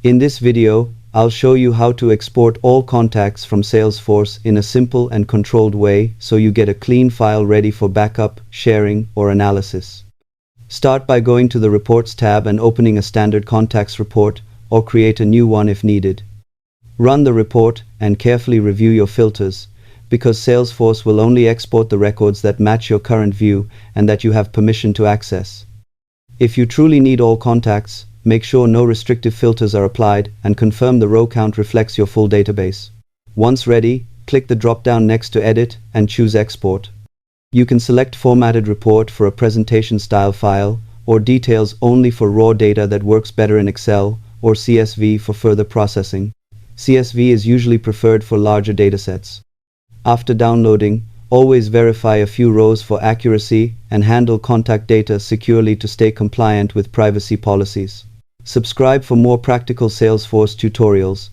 In this video, I'll show you how to export all contacts from Salesforce in a simple and controlled way so you get a clean file ready for backup, sharing, or analysis. Start by going to the Reports tab and opening a standard contacts report, or create a new one if needed. Run the report and carefully review your filters, because Salesforce will only export the records that match your current view and that you have permission to access. If you truly need all contacts, make sure no restrictive filters are applied and confirm the row count reflects your full database. Once ready, click the drop-down next to Edit and choose Export. You can select Formatted Report for a presentation style file, or Details only for raw data that works better in Excel, or CSV for further processing. CSV is usually preferred for larger datasets. After downloading, always verify a few rows for accuracy and handle contact data securely to stay compliant with privacy policies. Subscribe for more practical Salesforce tutorials